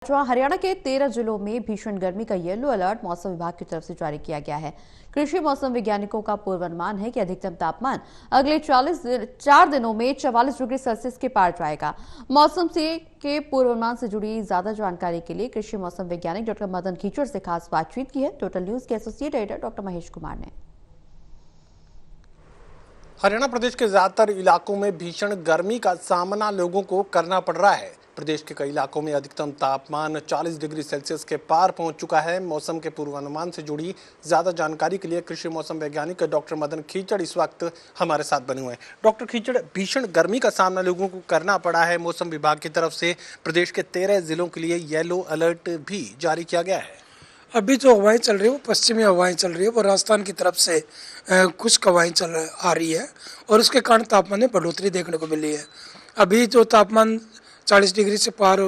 हरियाणा के 13 जिलों में भीषण गर्मी का येलो अलर्ट मौसम विभाग की तरफ से जारी किया गया है। कृषि मौसम वैज्ञानिकों का पूर्वानुमान है कि अधिकतम तापमान अगले 4 दिनों में 44 डिग्री सेल्सियस के पार जाएगा। मौसम से के पूर्वानुमान से जुड़ी ज्यादा जानकारी के लिए कृषि मौसम वैज्ञानिक डॉक्टर मदन खीचड़ से खास बातचीत की है। टोटल न्यूज के associate editor doctor Mahesh Kumar ने। हरियाणा प्रदेश के ज्यादातर इलाकों में भीषण गर्मी का सामना लोगों को करना पड़ रहा है। प्रदेश के कई इलाकों में अधिकतम तापमान 40 डिग्री सेल्सियस के पार पहुंच चुका है। मौसम के पूर्वानुमान से जुड़ी ज्यादा जानकारी के लिए कृषि मौसम वैज्ञानिक डॉक्टर मदन खीचड़ इस वक्त हमारे साथ बने हुए हैं। डॉक्टर खीचड़, भीषण गर्मी का सामना लोगों को करना पड़ा है। मौसम विभाग की तरफ से प्रदेश के 13 जिलों के लिए येलो अलर्ट भी जारी किया गया है। अभी जो हवाएं चल रही है वो पश्चिमी हवाएं चल रही है, वो राजस्थान की तरफ से खुश्क हवाएं आ रही है और उसके कारण तापमान में बढ़ोतरी देखने को मिली है। अभी जो तापमान 40 डिग्री से पार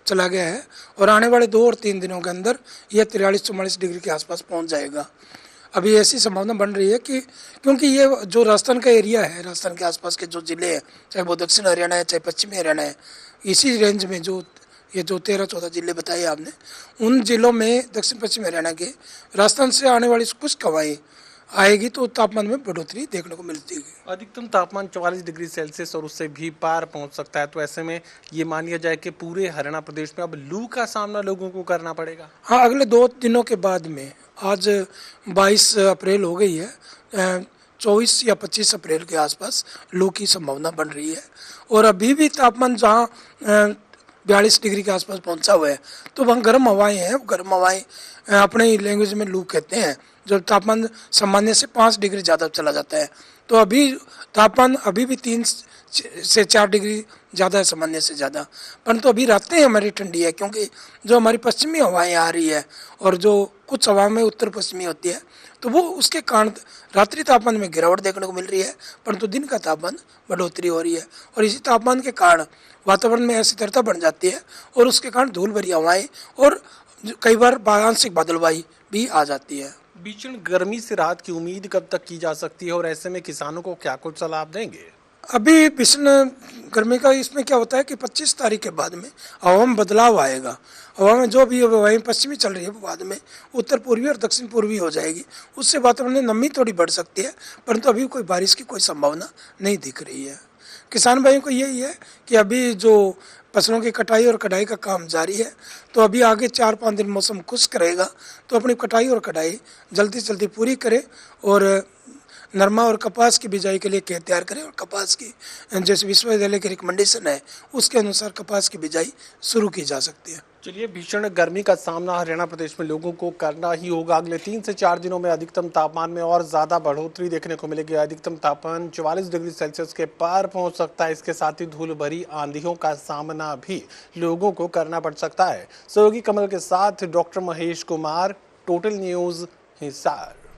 चला गया है और आने वाले 2 और 3 दिनों के अंदर यह 43-44 डिग्री के आसपास पहुंच जाएगा। अभी ऐसी संभावना बन रही है कि क्योंकि ये जो राजस्थान का एरिया है, राजस्थान के आसपास के जो ज़िले हैं, चाहे वो दक्षिण हरियाणा है चाहे पश्चिमी हरियाणा है, इसी रेंज में जो 13-14 जिले बताए आपने, उन जिलों में दक्षिण पश्चिम हरियाणा के राजस्थान से आने वाली खुश्क हवाएं आएगी तो तापमान में बढ़ोतरी देखने को मिलती है। अधिकतम तापमान 44 डिग्री सेल्सियस और उससे भी पार पहुंच सकता है, तो ऐसे में ये मान लिया जाए कि पूरे हरियाणा प्रदेश में अब लू का सामना लोगों को करना पड़ेगा। हाँ, अगले 2 दिनों के बाद में, आज 22 अप्रैल हो गई है, 24 या 25 अप्रैल के आसपास लू की संभावना बन रही है और अभी भी तापमान जहाँ 42 डिग्री के आसपास पहुंचा हुआ है तो वहाँ गर्म हवाएं हैं। गर्म हवाएं अपने लैंग्वेज में लू कहते हैं, जो तापमान सामान्य से 5 डिग्री ज़्यादा चला जाता है। तो अभी तापमान अभी भी 3 से 4 डिग्री ज़्यादा है सामान्य से ज़्यादा, परंतु अभी रातें हमारी ठंडी है क्योंकि जो हमारी पश्चिमी हवाएं आ रही है और जो कुछ हवा में उत्तर पश्चिमी होती है तो वो उसके कारण रात्रि तापमान में गिरावट देखने को मिल रही है, परंतु दिन का तापमान बढ़ोतरी हो रही है और इसी तापमान के कारण वातावरण में अस्थिरता बढ़ जाती है और उसके कारण धूल भरी हवाएं और कई बार आंशिक बादलवाई भी आ जाती है। भीषण गर्मी से राहत की उम्मीद कब तक की जा सकती है और ऐसे में किसानों को क्या कुछ सलाह देंगे? अभी भीषण गर्मी का इसमें क्या होता है कि 25 तारीख के बाद में हवा में बदलाव आएगा। हवा में जो भी हवाएं पश्चिमी चल रही है वो बाद में उत्तर पूर्वी और दक्षिण पूर्वी हो जाएगी। उससे वातावरण में नमी थोड़ी बढ़ सकती है, परंतु अभी कोई बारिश की कोई संभावना नहीं दिख रही है। किसान भाइयों को यही है कि अभी जो फसलों की कटाई और कटाई का काम जारी है, तो अभी आगे 4-5 दिन मौसम खुश्क रहेगा तो अपनी कटाई और कटाई जल्दी से जल्दी पूरी करें और नरमा और कपास की बिजाई के लिए खेत तैयार करें और कपास की जैसे विश्वविद्यालय की रिकमेंडेशन है उसके अनुसार कपास की बिजाई शुरू की जा सकती है। चलिए, भीषण गर्मी का सामना हरियाणा प्रदेश में लोगों को करना ही होगा। अगले 3 से 4 दिनों में अधिकतम तापमान में और ज्यादा बढ़ोतरी देखने को मिलेगी। अधिकतम तापमान 44 डिग्री सेल्सियस के पार पहुंच सकता है। इसके साथ ही धूल भरी आंधियों का सामना भी लोगों को करना पड़ सकता है। सहयोगी कमल के साथ doctor Mahesh Kumar, total news, Hisar.